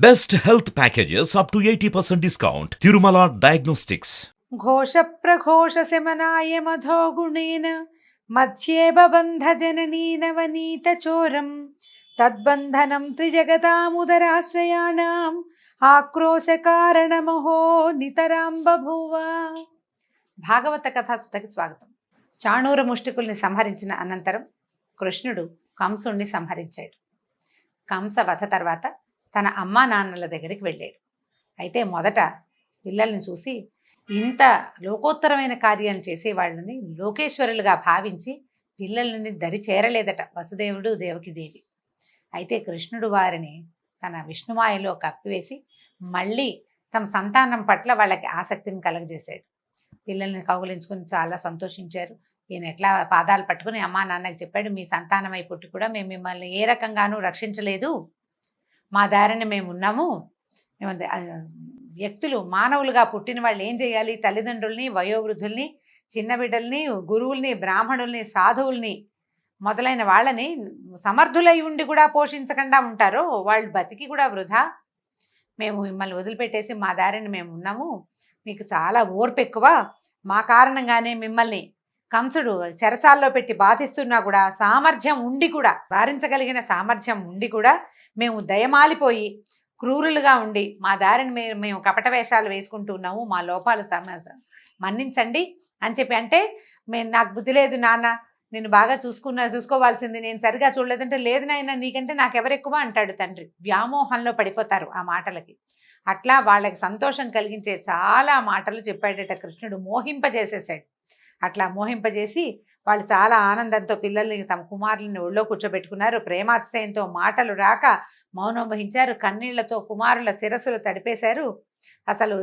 Best health packages up to 80% discount. Tirumala Diagnostics. ఘోష ప్రఘోష శమనాయ మధో గుణేన మధ్యే బబంధ జననీ నవనీత చోరం తద్బంధనం త్రిజగతాముదరాశ్రయాణం ఆక్రోశ కారణమహో నితరాం బభూవ. భాగవత కథాసుతకి స్వాగతం. చాణూర ముష్టికుల్ని సంహరించిన అనంతరం కృష్ణుడు కంసుణ్ణి సంహరించాడు. కంస వధ తర్వాత తన అమ్మా నాన్నల దగ్గరికి వెళ్ళాడు. అయితే మొదట పిల్లల్ని చూసి ఇంత లోకోత్తరమైన కార్యాలు చేసే వాళ్ళని లోకేశ్వరులుగా భావించి పిల్లలని దరి చేరలేదట వసుదేవుడు దేవకిదేవి. అయితే కృష్ణుడు వారిని తన విష్ణుమాయలో కప్పివేసి మళ్ళీ తమ సంతానం పట్ల వాళ్ళకి ఆసక్తిని కలగజేశాడు. పిల్లల్ని కౌగులించుకుని చాలా సంతోషించారు. ఈయన ఎట్లా పాదాలు పట్టుకుని అమ్మా నాన్నకి చెప్పాడు, మీ సంతానమై పుట్టి కూడా మేము మిమ్మల్ని ఏ రకంగానూ రక్షించలేదు, మా దారిని మేము ఉన్నాము. మేము వ్యక్తులు మానవులుగా పుట్టిన వాళ్ళు ఏం చేయాలి? తల్లిదండ్రుల్ని, వయోవృద్ధుల్ని, చిన్న బిడ్డల్ని, గురువుల్ని, బ్రాహ్మణుల్ని, సాధువుల్ని మొదలైన వాళ్ళని సమర్థులై ఉండి కూడా పోషించకుండా ఉంటారో వాళ్ళు బతికి కూడా వృధా. మేము మిమ్మల్ని వదిలిపెట్టేసి మా దారిని మేము ఉన్నాము, మీకు చాలా ఓర్పు ఎక్కువ, మా కారణంగానే మిమ్మల్ని కంసుడు చెరసాల్లో పెట్టి బాధిస్తున్నా కూడా సామర్థ్యం ఉండి కూడా, వారించగలిగిన సామర్థ్యం ఉండి కూడా మేము దయమాలిపోయి క్రూరులుగా ఉండి మా దారిని మేము కపట వేషాలు వేసుకుంటున్నాము, మా లోపాలు మన్నించండి అని చెప్పి. అంటే నాకు బుద్ధి లేదు నాన్న, నేను బాగా చూసుకోవాల్సింది, నేను సరిగా చూడలేదంటే, లేదు నాయన నీకంటే నాకెవరు ఎక్కువ అంటాడు తండ్రి. వ్యామోహంలో పడిపోతారు ఆ మాటలకి. అట్లా వాళ్ళకి సంతోషం కలిగించే చాలా మాటలు చెప్పాడట కృష్ణుడు, మోహింపజేసేసాడు. అట్లా మోహింపజేసి వాళ్ళు చాలా ఆనందంతో పిల్లల్ని, తమ కుమారులని ఒళ్ళో కూర్చోబెట్టుకున్నారు. ప్రేమాతిశయంతో మాటలు రాక మౌనం వహించారు. కన్నీళ్లతో కుమారుల శిరస్సులు తడిపేశారు. అసలు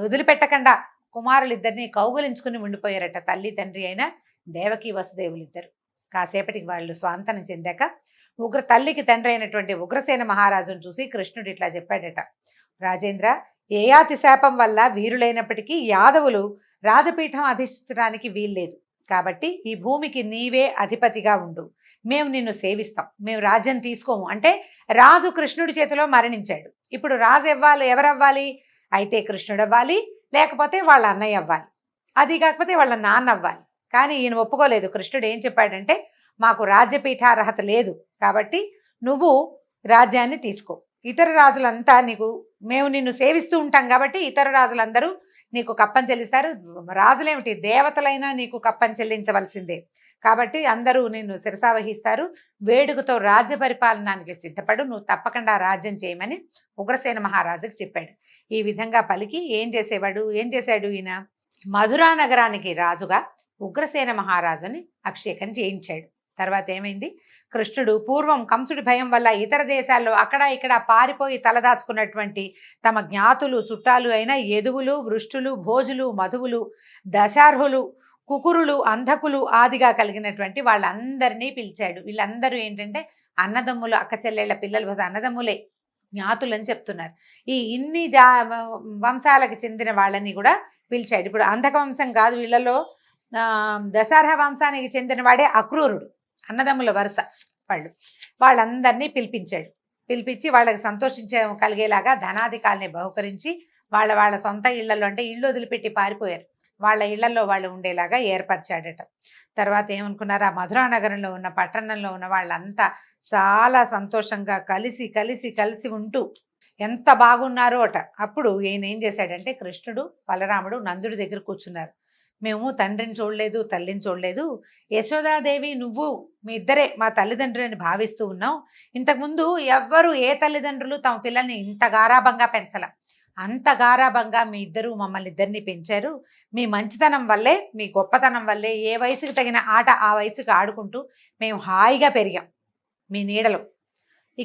వదిలిపెట్టకుండా కుమారులిద్దరినీ కౌగులించుకుని ఉండిపోయారట తల్లి తండ్రి అయిన దేవకి వసుదేవులిద్దరు. కాసేపటికి వాళ్ళు స్వాంతనం చెందాక తల్లికి తండ్రి అయినటువంటి ఉగ్రసేన మహారాజును చూసి కృష్ణుడు ఇట్లా చెప్పాడట, రాజేంద్ర, ఏయాతి శాపం వల్ల వీరులైనప్పటికీ యాదవులు రాజపీఠం అధిష్ఠించడానికి వీల్లేదు. కాబట్టి ఈ భూమికి నీవే అధిపతిగా ఉండు, మేము నిన్ను సేవిస్తాం, మేము రాజ్యం తీసుకోము. అంటే రాజు కృష్ణుడి చేతిలో మరణించాడు. ఇప్పుడు రాజు ఎవరవ్వాలి? అయితే కృష్ణుడు అవ్వాలి, లేకపోతే వాళ్ళ అన్నయ్య అవ్వాలి, అది కాకపోతే వాళ్ళ నాన్న అవ్వాలి. కానీ ఈయన ఒప్పుకోలేదు. కృష్ణుడు ఏం చెప్పాడంటే, మాకు రాజ్యపీఠార్హత లేదు, కాబట్టి నువ్వు రాజ్యాన్ని తీసుకో. ఇతర రాజులంతా మేము నిన్ను సేవిస్తూ ఉంటాం కాబట్టి ఇతర రాజులందరూ నీకు కప్పం చెల్లిస్తారు. రాజులేమిటి, దేవతలైనా నీకు కప్పం చెల్లించవలసిందే. కాబట్టి అందరూ నిన్ను శిరసావహిస్తారు. వేడుకతో రాజ్య పరిపాలనానికి సిద్ధపడు, నువ్వు తప్పకుండా రాజ్యం చేయమని ఉగ్రసేన మహారాజుకు చెప్పాడు. ఈ విధంగా పలికి ఏం చేశాడు ఈయన? మధురా నగరానికి రాజుగా ఉగ్రసేన మహారాజుని అభిషేకం చేయించాడు. తర్వాత ఏమైంది? కృష్ణుడు పూర్వం కంసుడి భయం వల్ల ఇతర దేశాల్లో అక్కడ ఇక్కడ పారిపోయి తలదాచుకున్నటువంటి తమ జ్ఞాతులు, చుట్టాలు అయిన యదువులు, వృష్టులు, భోజులు, మధువులు, దశార్హులు, కుకురులు, అంధకులు ఆదిగా కలిగినటువంటి వాళ్ళందరినీ పిలిచాడు. వీళ్ళందరూ ఏంటంటే అన్నదమ్ములు, అక్క చెల్లెళ్ళ పిల్లలు, అన్నదమ్ములే, జ్ఞాతులు అని చెప్తున్నారు. ఇన్ని వంశాలకు చెందిన వాళ్ళని కూడా పిలిచాడు. ఇప్పుడు అంధక వంశం కాదు, వీళ్ళలో దశార్హ వంశానికి చెందిన వాడే అక్రూరుడు, అన్నదమ్ముల వరుస వాళ్ళందరినీ పిలిపించి వాళ్ళకి కలిగేలాగా ధనాధికాల్ని బహుకరించి వాళ్ళ సొంత ఇళ్లలో, అంటే ఇళ్ళు వదిలిపెట్టి పారిపోయారు, వాళ్ళ ఇళ్లలో వాళ్ళు ఉండేలాగా ఏర్పరిచాడట. తర్వాత ఏమనుకున్నారు? ఆ మధురా నగరంలో ఉన్న, పట్టణంలో ఉన్న వాళ్ళంతా చాలా సంతోషంగా కలిసి ఉంటూ ఎంత బాగున్నారో అట. అప్పుడు ఈయన ఏం చేశాడంటే, కృష్ణుడు, బలరాముడు నందుడి దగ్గర కూర్చున్నారు. మేము తండ్రిని చూడలేదు, తల్లిని చూడలేదు, యశోదాదేవి నువ్వు మీ ఇద్దరే మా తల్లిదండ్రులని భావిస్తూ ఉన్నాం. ఇంతకుముందు ఎవ్వరు ఏ తల్లిదండ్రులు తమ పిల్లల్ని ఇంత గారాభంగా పెంచలేం, అంత గారాభంగా మీ ఇద్దరు మమ్మల్ని ఇద్దరిని పెంచారు. మీ మంచితనం వల్లే, మీ గొప్పతనం వల్లే ఏ వయసుకు తగిన ఆట ఆ వయసుకు ఆడుకుంటూ మేము హాయిగా పెరిగాం మీ నీడలో.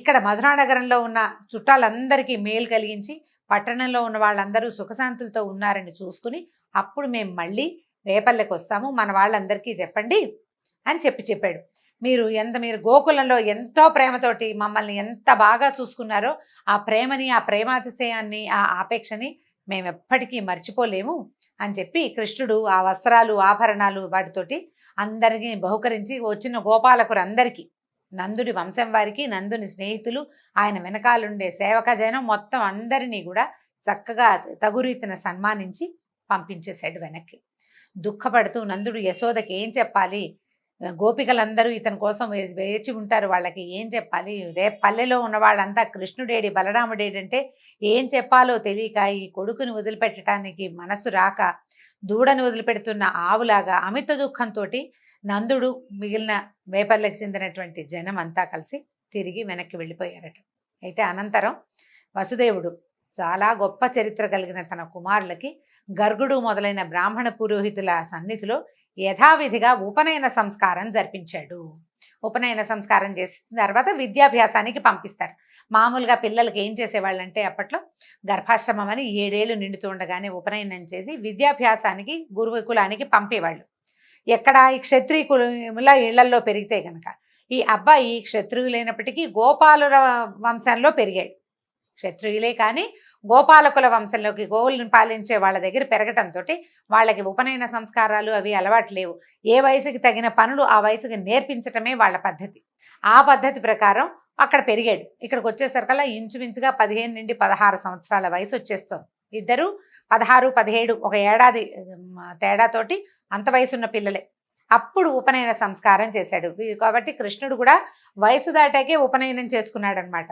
ఇక్కడ మధురా నగరంలో ఉన్న చుట్టాలందరికీ మేలు కలిగించి పట్టణంలో ఉన్న వాళ్ళందరూ సుఖశాంతులతో ఉన్నారని చూసుకుని అప్పుడు మేము మళ్ళీ రేపల్లెకి వస్తాము, మన వాళ్ళందరికీ చెప్పండి అని చెప్పాడు. మీరు గోకులంలో ఎంతో ప్రేమతోటి మమ్మల్ని ఎంత బాగా చూసుకున్నారో ఆ ప్రేమని, ఆ ప్రేమాతిశయాన్ని, ఆ ఆపేక్షని మేము ఎప్పటికీ మర్చిపోలేము అని చెప్పి కృష్ణుడు ఆ వస్త్రాలు, ఆభరణాలు వాటితోటి అందరికీ బహుకరించి వచ్చిన గోపాలకులందరికీ నందుడి వంశం వారికి, నందుని స్నేహితులు, ఆయన వెనకాలుండే సేవక జనం మొత్తం అందరినీ కూడా చక్కగా తగు రీతిన సన్మానించి పంపించేశాడు వెనక్కి. దుఃఖపడుతూ నందుడు యశోదకి ఏం చెప్పాలి, గోపికలందరూ ఇతని కోసం వేచి ఉంటారు, వాళ్ళకి ఏం చెప్పాలి, రేపు పల్లెలో ఉన్న వాళ్ళంతా కృష్ణుడేడి బలరాముడేడి అంటే ఏం చెప్పాలో తెలియక ఈ కొడుకుని వదిలిపెట్టడానికి మనసు రాక దూడని వదిలిపెడుతున్న ఆవులాగా అమిత దుఃఖంతో నందుడు మిగిలిన వేపర్లకు చెందినటువంటి జనం అంతా కలిసి తిరిగి వెనక్కి వెళ్ళిపోయారట. అయితే అనంతరం వసుదేవుడు చాలా గొప్ప చరిత్ర కలిగిన తన కుమారులకి గర్గుడు మొదలైన బ్రాహ్మణ పురోహితుల సన్నిధిలో యథావిధిగా ఉపనయన సంస్కారం జరిపించాడు. ఉపనయన సంస్కారం చేసిన తర్వాత విద్యాభ్యాసానికి పంపిస్తారు. మామూలుగా పిల్లలకి ఏం చేసేవాళ్ళంటే అప్పట్లో గర్భాష్టమం అని 7 ఏళ్ళు నిండుతూ ఉండగానే ఉపనయనం చేసి విద్యాభ్యాసానికి గురుకులానికి పంపేవాళ్ళు. ఎక్కడ ఈ క్షత్రియుల ఇళ్లల్లో పెరిగితే కనుక ఈ అబ్బాయి క్షత్రియులైనప్పటికీ గోపాలుల వంశంలో పెరిగాడు. క్షత్రియులే కానీ గోపాలకుల వంశంలోకి గోవులను పాలించే వాళ్ళ దగ్గర పెరగటంతో వాళ్ళకి ఉపనయన సంస్కారాలు అవి అలవాటు లేవు. ఏ వయసుకి తగిన పనులు ఆ వయసుకి నేర్పించటమే వాళ్ళ పద్ధతి. ఆ పద్ధతి ప్రకారం అక్కడ పెరిగాడు. ఇక్కడికి వచ్చేసరికల్లా ఇంచుమించుగా 15 నుండి 16 సంవత్సరాల వయసు వచ్చేస్తుంది. ఇద్దరు 16, 17 ఒక ఏడాది తేడాతోటి అంత వయసున్న పిల్లలే. అప్పుడు ఉపనయన సంస్కారం చేశాడు. కాబట్టి కృష్ణుడు కూడా వయసు దాటాకే ఉపనయనం చేసుకున్నాడు అనమాట.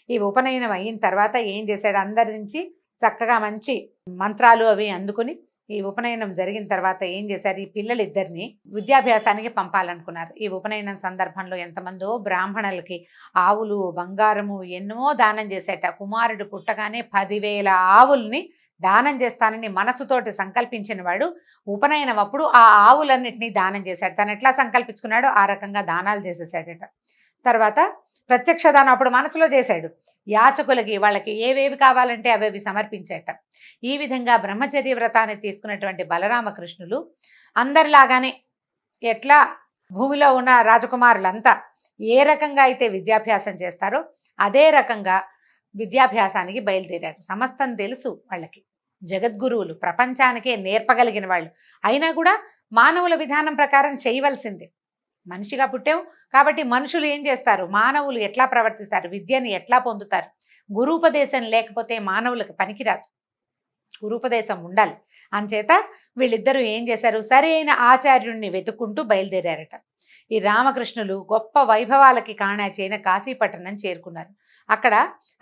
ఈ ఉపనయనం అయిన తర్వాత ఏం చేశాడు, అందరి నుంచి చక్కగా మంచి మంత్రాలు అవి అందుకుని ఈ ఉపనయనం జరిగిన తర్వాత ఏం చేశారు, ఈ పిల్లలిద్దరిని విద్యాభ్యాసానికి పంపాలనుకున్నారు. ఈ ఉపనయనం సందర్భంలో ఎంతమందో బ్రాహ్మణులకి ఆవులు, బంగారము ఎన్నో దానం చేసేట. కుమారుడు పుట్టగానే 10,000 ఆవుల్ని దానం చేస్తానని మనసుతోటి సంకల్పించిన వాడు ఉపనయనం అప్పుడు ఆ ఆవులన్నిటినీ దానం చేశాడు. తను ఎట్లా సంకల్పించుకున్నాడో ఆ రకంగా దానాలు చేసేసాడట. తర్వాత ప్రత్యక్ష దానం అప్పుడు మనసులో చేశాడు. యాచకులకి వాళ్ళకి ఏవేవి కావాలంటే అవేవి సమర్పించేట. ఈ విధంగా బ్రహ్మచర్య వ్రతాన్ని తీసుకున్నటువంటి బలరామకృష్ణులు అందరిలాగానే ఎట్లా భూమిలో ఉన్న రాజకుమారులంతా ఏ రకంగా అయితే విద్యాభ్యాసం చేస్తారో అదే రకంగా విద్యాభ్యాసానికి బయలుదేరాడు. సమస్తం తెలుసు వాళ్ళకి, జగద్గురువులు, ప్రపంచానికే నేర్పగలిగిన వాళ్ళు. అయినా కూడా మానవుల విధానం ప్రకారం చేయవలసిందే. మనిషిగా పుట్టావు కాబట్టి మనుషులు ఏం చేస్తారు, మానవులు ఎట్లా ప్రవర్తిస్తారు, విద్యని ఎట్లా పొందుతారు. గురూపదేశం లేకపోతే మానవులకు పనికిరాదు, గురూపదేశం ఉండాలి. అంచేత వీళ్ళిద్దరూ ఏం చేశారు, సరి అయిన ఆచార్యుణ్ణి వెతుక్కుంటూ బయలుదేరారట. ఈ రామకృష్ణులు గొప్ప వైభవాలకి కాణాచైన కాశీపట్టణం చేరుకున్నారు. అక్కడ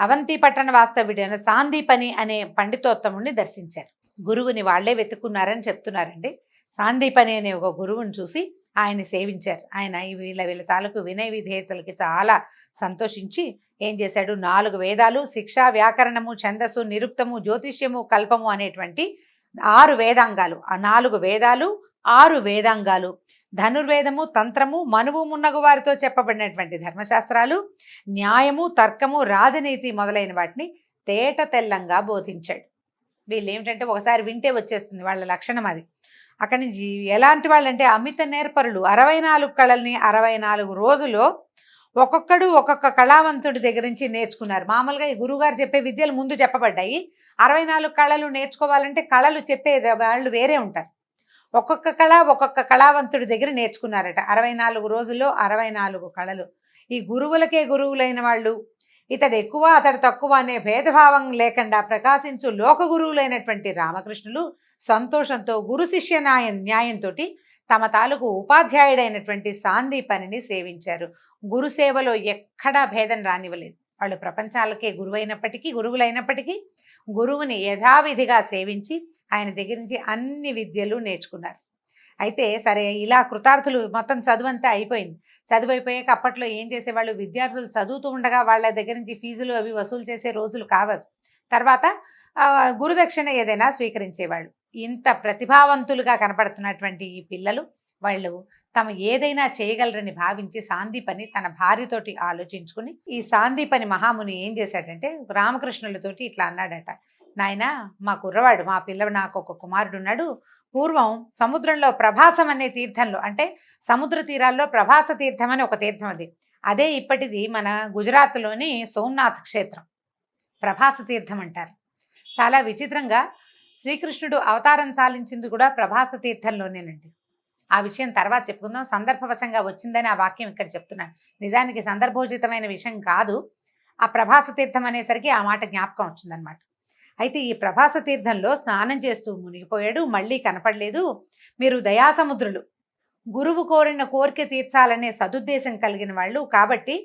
అవంతి పట్టణ వాస్తవ్యుడైన సాందీపని అనే పండితోత్తముడిని దర్శించారు. గురువుని వాళ్లే వెతుక్కున్నారని చెప్తున్నారండి. సాందీపని అనే ఒక గురువుని చూసి ఆయన్ని సేవించారు. ఆయన వీళ్ళ తాలూకు వినయ విధేయతలకి చాలా సంతోషించి ఏం చేశాడు, 4 వేదాలు, శిక్ష, వ్యాకరణము, ఛందస్సు, నిరుక్తము, జ్యోతిష్యము, కల్పము అనేటువంటి 6 వేదాంగాలు, ఆ 4 వేదాలు 6 వేదాంగాలు, ధనుర్వేదము, తంత్రము, మనువు మున్నగు వారితో చెప్పబడినటువంటి ధర్మశాస్త్రాలు, న్యాయము, తర్కము, రాజనీతి మొదలైన వాటిని తేట తెల్లంగా బోధించాడు. వీళ్ళు ఏమిటంటే ఒకసారి వింటే వచ్చేస్తుంది, వాళ్ళ లక్షణం అది. అక్కడి నుంచి ఎలాంటి వాళ్ళంటే అమిత నేర్పరులు. 64 కళల్ని 64 రోజుల్లో ఒక్కొక్కడు ఒక్కొక్క కళావంతుడి దగ్గర నుంచి నేర్చుకున్నారు. మామూలుగా ఈ గురువుగారు చెప్పే విద్యలు ముందు చెప్పబడ్డాయి. 64 కళలు నేర్చుకోవాలంటే కళలు చెప్పే వాళ్ళు వేరే ఉంటారు. ఒక్కొక్క కళ ఒక్కొక్క కళావంతుడి దగ్గర నేర్చుకున్నారట. 64 రోజుల్లో 64 కళలు. ఈ గురువులకే గురువులైన వాళ్ళు, ఇతడు ఎక్కువ అతడు తక్కువ అనే భేదభావం లేకుండా ప్రకాశించు లోక గురువులైనటువంటి రామకృష్ణులు సంతోషంతో గురు శిష్య న్యాయంతో తమ తాలూకు ఉపాధ్యాయుడైనటువంటి సాందీపనిని సేవించారు. గురు సేవలో ఎక్కడా భేదం రానివ్వలేదు. వాళ్ళు ప్రపంచాలకే గురువులైనప్పటికీ గురువుని యథావిధిగా సేవించి ఆయన దగ్గర నుంచి అన్ని విద్యలు నేర్చుకున్నారు. అయితే సరే, ఇలా కృతార్థులు మొత్తం చదువంతా అయిపోయింది. చదువు అయిపోయాక అప్పట్లో ఏం చేసేవాళ్ళు, విద్యార్థులు చదువుతూ ఉండగా వాళ్ళ దగ్గర నుంచి ఫీజులు అవి వసూలు చేసే రోజులు కావవి. తర్వాత గురుదక్షిణ ఏదైనా స్వీకరించేవాళ్ళు. ఇంత ప్రతిభావంతులుగా కనపడుతున్నటువంటి ఈ పిల్లలు వాళ్ళు తమ ఏదైనా చేయగలరని భావించి సాందీపని తన భార్యతోటి ఆలోచించుకుని, ఈ సాందీపని మహాముని ఏం చేశాడంటే రామకృష్ణులతోటి ఇట్లా అన్నాడట, నాయనా మా కుర్రవాడు, మా నాకు ఒక కుమారుడు ఉన్నాడు. పూర్వం సముద్రంలో ప్రభాసం అనే తీర్థంలో, అంటే సముద్ర తీరాల్లో ప్రభాస తీర్థం అని ఒక తీర్థం అది. అదే ఇప్పటిది మన గుజరాత్లోని సోమనాథ్ క్షేత్రం ప్రభాస తీర్థం అంటారు. చాలా విచిత్రంగా శ్రీకృష్ణుడు అవతారం చాలించింది కూడా ప్రభాస తీర్థంలోనేనండి. ఆ విషయం తర్వాత చెప్పుకుందాం. సందర్భవశంగా వచ్చిందని ఆ వాక్యం ఇక్కడ చెప్తున్నాను. నిజానికి సందర్భోచితమైన విషయం కాదు. ఆ ప్రభాస తీర్థం అనేసరికి ఆ మాట జ్ఞాపకం వచ్చిందనమాట. అయితే ఈ ప్రభాస తీర్థంలో స్నానం చేస్తూ మునిగిపోయాడు. మళ్ళీ కనపడలేదు. మీరు దయాసముద్రులు, గురువు కోరిన కోరిక తీర్చాలనే సదుద్దేశం కలిగిన వాళ్ళు కాబట్టి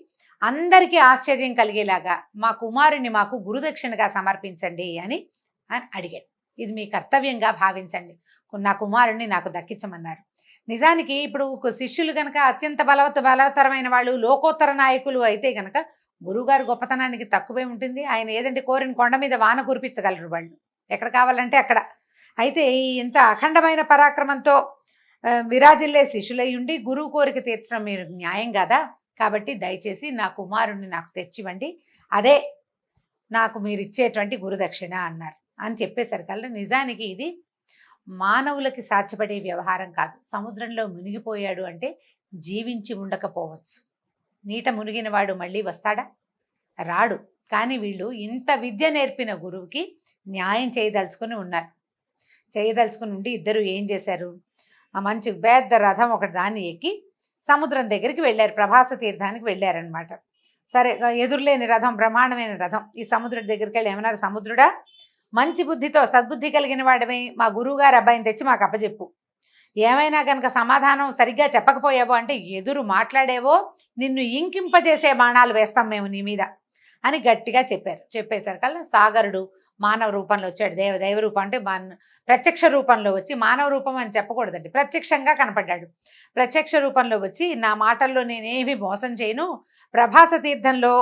అందరికీ ఆశ్చర్యం కలిగేలాగా మా కుమారుని మాకు గురుదక్షిణగా సమర్పించండి అని అడిగాడు. ఇది మీ కర్తవ్యంగా భావించండి, నా కుమారుణ్ణి నాకు దక్కించమన్నారు. నిజానికి ఇప్పుడు శిష్యులు కనుక అత్యంత బలవత్తరమైన వాళ్ళు, లోకోత్తర నాయకులు అయితే కనుక గురువుగారు గొప్పతనానికి తక్కువే ఉంటుంది. ఆయన ఏదంటే కోరిన కొండ మీద వాన కురిపించగలరు వాళ్ళు, ఎక్కడ కావాలంటే అక్కడ. అయితే ఇంత అఖండమైన పరాక్రమంతో విరాజిల్లే శిష్యులై ఉండి గురువు కోరిక తీర్చడం మీరు న్యాయం కదా, కాబట్టి దయచేసి నా కుమారుణ్ణి నాకు తెచ్చివ్వండి, అదే నాకు మీరు ఇచ్చేటువంటి గురుదక్షిణ అన్నారు. అని చెప్పేసరికల్లా నిజానికి ఇది మానవులకి సాధ్యపడే వ్యవహారం కాదు. సముద్రంలో మునిగిపోయాడు అంటే జీవించి ఉండకపోవచ్చు. నీట మునిగిన వాడు మళ్ళీ వస్తాడా? రాడు. కానీ వీళ్ళు ఇంత విద్య నేర్పిన గురువుకి న్యాయం చేయదలుచుకుని ఉన్నారు. చేయదలుచుకుని ఉండి ఇద్దరు ఏం చేశారు, ఆ మంచి పెద్ద రథం ఒకటి దాన్ని ఎక్కి సముద్రం దగ్గరికి వెళ్ళారు. ప్రభాస తీర్థానికి వెళ్ళారనమాట. సరే, ఎదురులేని రథం, బ్రహ్మాండమైన రథం. ఈ సముద్రుడి దగ్గరికి వెళ్ళి ఏమన్నారు, సముద్రుడా, మంచి బుద్ధితో సద్బుద్ధి కలిగిన వాడివి మా గురువుగారు అబ్బాయిని తెచ్చి మాకు అప్పచెప్పు. ఏమైనా కనుక సమాధానం సరిగ్గా చెప్పకపోయావో అంటే ఎదురు మాట్లాడేవో నిన్ను ఇంకింపజేసే బాణాలు వేస్తాం మేము నీ మీద అని గట్టిగా చెప్పారు. చెప్పేసరికల్లా సాగరుడు మానవ రూపంలో వచ్చాడు. దైవ రూపం అంటే ప్రత్యక్ష రూపంలో వచ్చి, మానవ రూపం అని చెప్పకూడదండి, ప్రత్యక్షంగా కనపడ్డాడు. ప్రత్యక్ష రూపంలో వచ్చి, నా మాటల్లో నేనేమి మోసం చేయను, ప్రభాస తీర్థంలో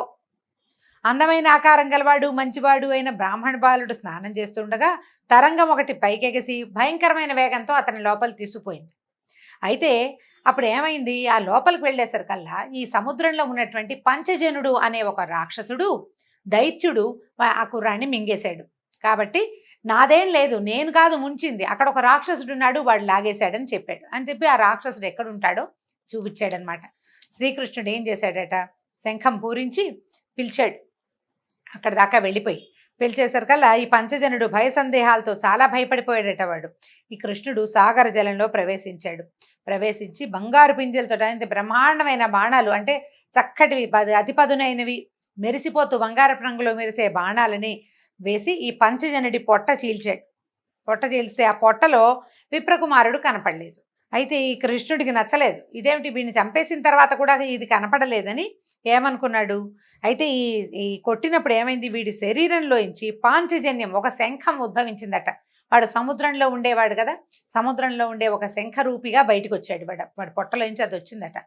అందమైన ఆకారం గలవాడు మంచివాడు అయిన బ్రాహ్మణ బాలుడు స్నానం చేస్తుండగా తరంగం ఒకటి పైకెగసి భయంకరమైన వేగంతో అతని లోపలికి తీసుకుపోయింది. అయితే అప్పుడు ఏమైంది, ఆ లోపలికి వెళ్ళేసరికల్లా ఈ సముద్రంలో ఉన్నటువంటి పంచజనుడు అనే ఒక రాక్షసుడు, దైత్యుడు ఆ కుర్రాన్ని మింగేశాడు. కాబట్టి నాదేం లేదు, నేను కాదు ముంచింది, అక్కడ ఒక రాక్షసుడు ఉన్నాడు, వాడు లాగేశాడని చెప్పాడు. అని చెప్పి ఆ రాక్షసుడు ఎక్కడుంటాడో చూపించాడనమాట. శ్రీకృష్ణుడు ఏం చేశాడట, శంఖం పూరించి పిలిచాడు. అక్కడ దాకా వెళ్ళిపోయి పిలిచేసరికల్లా ఈ పంచజనుడు భయ సందేహాలతో చాలా భయపడిపోయాడట వాడు. ఈ కృష్ణుడు సాగర జలంలో ప్రవేశించాడు. ప్రవేశించి బంగారు పింజలతో అంటే బ్రహ్మాండమైన బాణాలు, అంటే చక్కటివి అతి పదునైనవి మెరిసిపోతూ బంగారపు రంగులో మెరిసే బాణాలని వేసి ఈ పంచజనుడి పొట్ట చీల్చాడు. పొట్ట చీల్స్తే ఆ పొట్టలో విప్రకుమారుడు కనపడలేదు. అయితే ఈ కృష్ణుడికి నచ్చలేదు, ఇదేమిటి వీడిని చంపేసిన తర్వాత కూడా ఇది కనపడలేదని ఏమనుకున్నాడు. అయితే ఈ కొట్టినప్పుడు ఏమైంది, వీడి శరీరంలోంచి పాంచజన్యం, ఒక శంఖం ఉద్భవించిందట. వాడు సముద్రంలో ఉండేవాడు కదా, సముద్రంలో ఉండే ఒక శంఖ రూపిగా బయటకు వచ్చాడు. వాడి పొట్టలోంచి అది వచ్చిందట.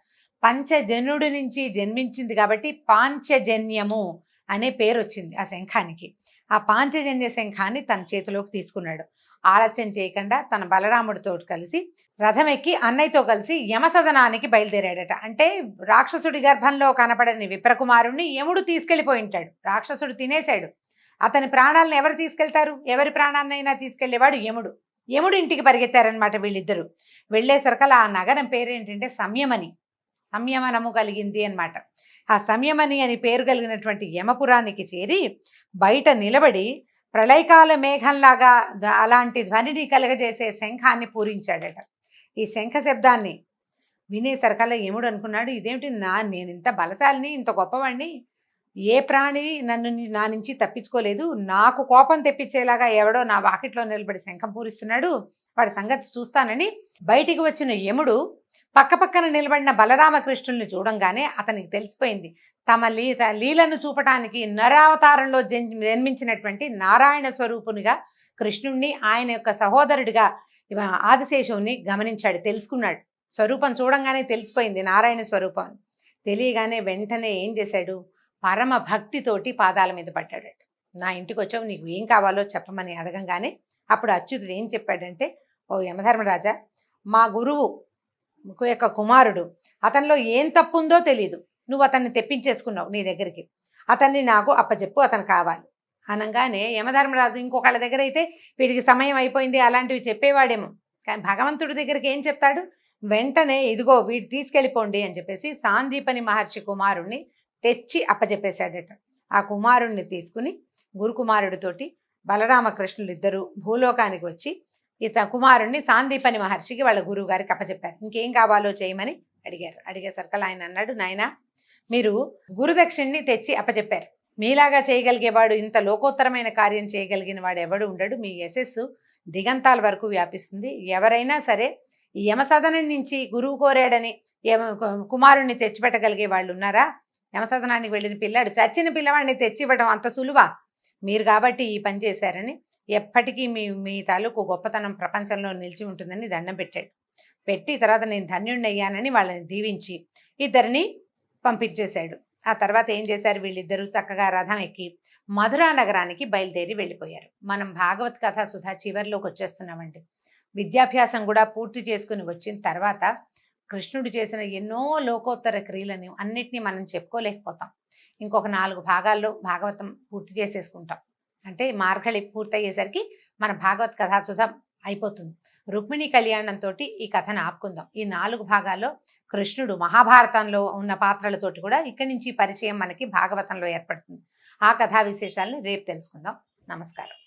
పంచజనుడి నుంచి జన్మించింది కాబట్టి పాంచజన్యము అనే పేరు వచ్చింది ఆ శంఖానికి. ఆ పాంచజన్య శంఖాన్ని తన చేతిలోకి తీసుకున్నాడు. ఆలస్యం చేయకుండా తన బలరాముడితో కలిసి రథం ఎక్కి అన్నయ్యతో కలిసి యమసదనానికి బయలుదేరాడట. అంటే రాక్షసుడి గర్భంలో కనపడని విప్రకుమారుణ్ణి యముడు తీసుకెళ్ళిపోయి ఉంటాడు. రాక్షసుడు తినేశాడు. అతని ప్రాణాలను ఎవరు తీసుకెళ్తారు, ఎవరి ప్రాణాన్నైనా తీసుకెళ్లేవాడు యముడు. యముడు ఇంటికి పరిగెత్తారనమాట వీళ్ళిద్దరూ. వెళ్ళేసరికల్లా ఆ నగరం పేరేంటంటే సంయమని, సంయమనము కలిగింది అనమాట. ఆ సంయమని అని పేరు కలిగినటువంటి యమపురానికి చేరి బయట నిలబడి ప్రళయకాల మేఘంలాగా అలాంటి ధ్వనిని కలగజేసే శంఖాన్ని పూరించాడట. ఈ శంఖ శబ్దాన్ని వినేసరికల్లా యముడు అనుకున్నాడు, ఇదేమిటి, నేను ఇంత బలశాలిని, ఇంత గొప్పవాడిని, ఏ ప్రాణి నా నుంచి తప్పించుకోలేదు, నాకు కోపం తెప్పించేలాగా ఎవడో నా వాకిట్లో నిలబడి శంఖం పూరిస్తున్నాడు, వాడి సంగతి చూస్తానని బయటికి వచ్చిన యముడు పక్కపక్కన నిలబడిన బలరామకృష్ణుల్ని చూడంగానే అతనికి తెలిసిపోయింది, తమ లీలను చూపటానికి నరావతారంలో జన్మించినటువంటి నారాయణ స్వరూపునిగా కృష్ణుణ్ణి, ఆయన యొక్క సహోదరుడిగా ఆదిశేషువుని గమనించాడు, తెలుసుకున్నాడు. స్వరూపం చూడంగానే తెలిసిపోయింది నారాయణ స్వరూపం. తెలియగానే వెంటనే ఏం చేశాడు, పరమ భక్తితోటి పాదాల మీద పడ్డాడట. నా ఇంటికి వచ్చావు, నీకు ఏం కావాలో చెప్పమని అడగంగానే అప్పుడు అచ్యుతుడు ఏం చెప్పాడంటే, ఓ యమధర్మరాజా, మా గురువు యొక్క కుమారుడు, అతనిలో ఏం తప్పు ఉందో తెలియదు, నువ్వు అతన్ని తెప్పించేసుకున్నావు నీ దగ్గరికి, అతన్ని నాకు అప్పచెప్పు, అతను కావాలి అనగానే యమధర్మరాజు ఇంకొకళ్ళ దగ్గర అయితే వీడికి సమయం అయిపోయింది అలాంటివి చెప్పేవాడేమో, కానీ భగవంతుడి దగ్గరికి ఏం చెప్తాడు, వెంటనే ఇదిగో వీడు తీసుకెళ్ళిపోండి అని చెప్పేసి సాందీపని మహర్షి కుమారుణ్ణి తెచ్చి అప్పచెప్పేశాడట. ఆ కుమారుణ్ణి తీసుకుని గురుకుమారుడితోటి బలరామకృష్ణులు ఇద్దరు భూలోకానికి వచ్చి కుమారుణ్ణి సాందీపని మహర్షికి వాళ్ళ గురువు గారికి అప్పచెప్పారు. ఇంకేం కావాలో చేయమని అడిగారు. అడిగేసరికి ఆయన అన్నాడు, నాయనా మీరు గురుదక్షిణ్ణి తెచ్చి అప్పచెప్పారు. మీలాగా చేయగలిగేవాడు, ఇంత లోకోత్తరమైన కార్యం చేయగలిగిన వాడు ఎవడు ఉండడు. మీ యశస్సు దిగంతాల వరకు వ్యాపిస్తుంది. ఎవరైనా సరే ఈ యమసదనం నుంచి గురువు కోరాడని కుమారుణ్ణి తెచ్చిపెట్టగలిగే వాళ్ళు ఉన్నారా? యమసదనానికి వెళ్ళిన పిల్లాడు చచ్చిన పిల్లవాడిని తెచ్చివ్వడం అంత సులువా? మీరు కాబట్టి ఈ పని చేశారని, ఎప్పటికీ మీ తాలూకు గొప్పతనం ప్రపంచంలో నిలిచి ఉంటుందని దండం పెట్టాడు. పెట్టి తర్వాత నేను ధన్యుణ్ణి అయ్యానని వాళ్ళని దీవించి ఇద్దరిని పంపించేశాడు. ఆ తర్వాత ఏం చేశారు, వీళ్ళిద్దరూ చక్కగా రథం ఎక్కి మధురా నగరానికి బయలుదేరి వెళ్ళిపోయారు. మనం భాగవత్ కథ సుధా చివరిలోకి వచ్చేస్తున్నామండి. విద్యాభ్యాసం కూడా పూర్తి చేసుకుని వచ్చిన తర్వాత కృష్ణుడు చేసిన ఎన్నో లోకోత్తర క్రియలను అన్నిటినీ మనం చెప్పుకోలేకపోతాం. ఇంకొక 4 భాగాల్లో భాగవతం పూర్తి చేసేసుకుంటాం. అంటే మార్గళి పూర్తయ్యేసరికి మన భాగవత్ కథాసుధ అయిపోతుంది. రుక్మిణి కళ్యాణంతో ఈ కథను ఆపుకుందాం. ఈ 4 భాగాల్లో కృష్ణుడు మహాభారతంలో ఉన్న పాత్రలతోటి కూడా ఇక్కడి నుంచి పరిచయం మనకి భాగవతంలో ఏర్పడుతుంది. ఆ కథా విశేషాలను రేపు తెలుసుకుందాం. నమస్కారం.